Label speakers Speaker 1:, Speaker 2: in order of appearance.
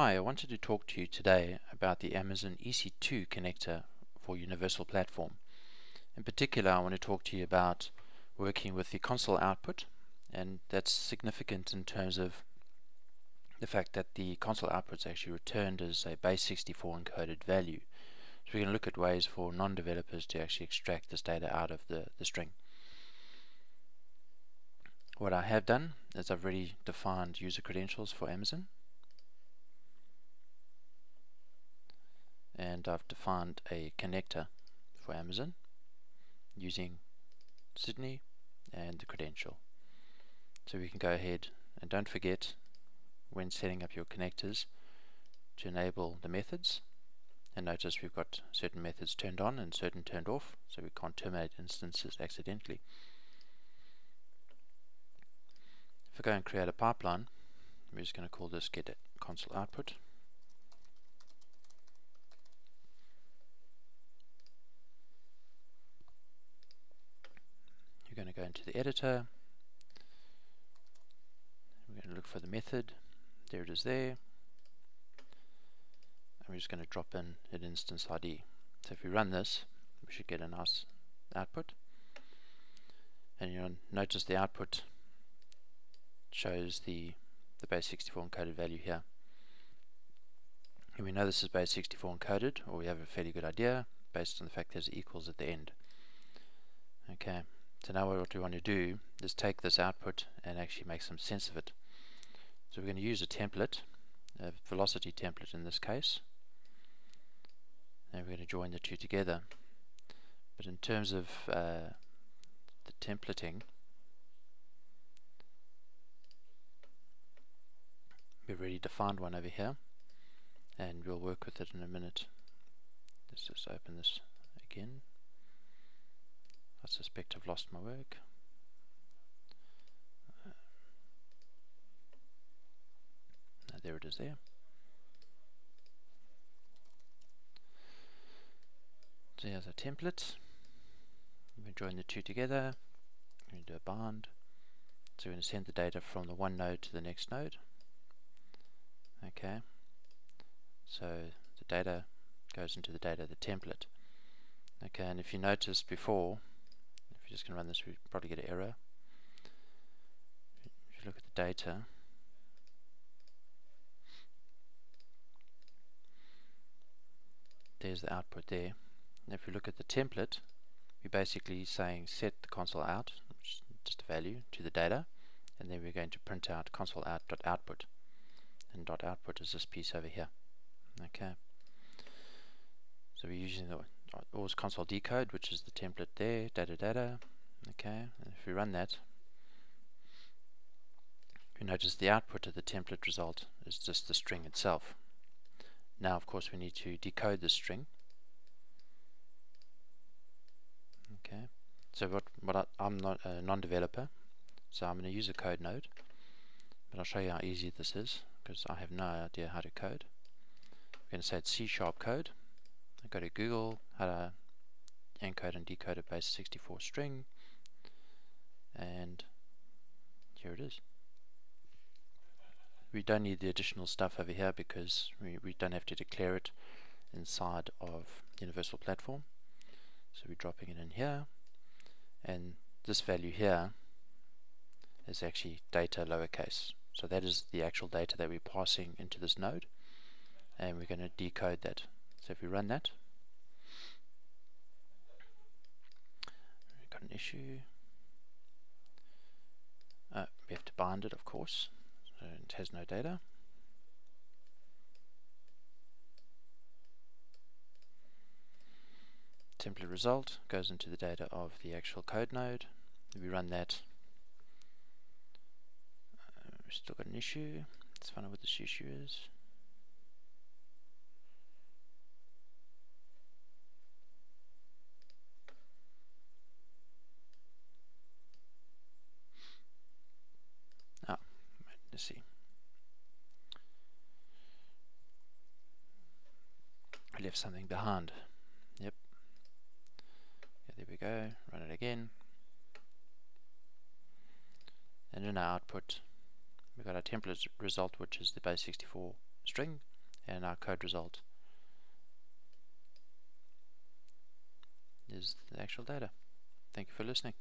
Speaker 1: Hi, I wanted to talk to you today about the Amazon EC2 connector for Universal Platform. In particular, I want to talk to you about working with the console output, and that's significant in terms of the fact that the console output is actually returned as a base64 encoded value. So we're going to look at ways for non-developers to actually extract this data out of the string. What I have done is I've already defined user credentials for Amazon, and I've defined a connector for Amazon using Sydney and the credential. So we can go ahead, and don't forget when setting up your connectors to enable the methods, and notice we've got certain methods turned on and certain turned off, so we can't terminate instances accidentally. If I go and create a pipeline, we're just going to call this get console output. You're going to go into the editor, we're going to look for the method, there it is there, and we're just going to drop in an instance ID. So if we run this, we should get a nice output, and you'll notice the output shows the base64 encoded value here. And we know this is base64 encoded, or we have a fairly good idea based on the fact there's equals at the end. Okay, so now what we want to do is take this output and actually make some sense of it. So we're going to use a template, a velocity template in this case, and we're going to join the two together. But in terms of the templating, we've already defined one over here, and we'll work with it in a minute. Let's just open this again. I suspect I've lost my work. There it is there. So here's a template. We join the two together. We're going to do a bind. So we're going to send the data from the one node to the next node. Okay. So the data goes into the data, the template. Okay, and if you noticed before, if you're just going to run this, we probably get an error. If you look at the data, there's the output there. And if we look at the template, we're basically saying set the console out, which is just a value, to the data, and then we're going to print out console out.output, and dot output is this piece over here. Okay, so we're using the AWS console decode, which is the template there, data. Okay, and if we run that, you notice the output of the template result is just the string itself. Now of course we need to decode the string. Okay, so I'm not a non-developer, so I'm going to use a code node, but I'll show you how easy this is because I have no idea how to code. We're going to say it's C# code. I go to Google, how to encode and decode a base64 string, and here it is. We don't need the additional stuff over here because we don't have to declare it inside of Universal Platform. So we're dropping it in here, and this value here is actually data lowercase. So that is the actual data that we're passing into this node, and we're going to decode that. So if we run that, we've got an issue. We have to bind it, of course, so it has no data. Template result goes into the data of the actual code node. If we run that, we've still got an issue. Let's find out what this issue is. Let's see. I left something behind. Yep. Yeah, there we go. Run it again. And in our output, we've got our template result, which is the base64 string. and our code result is the actual data. Thank you for listening.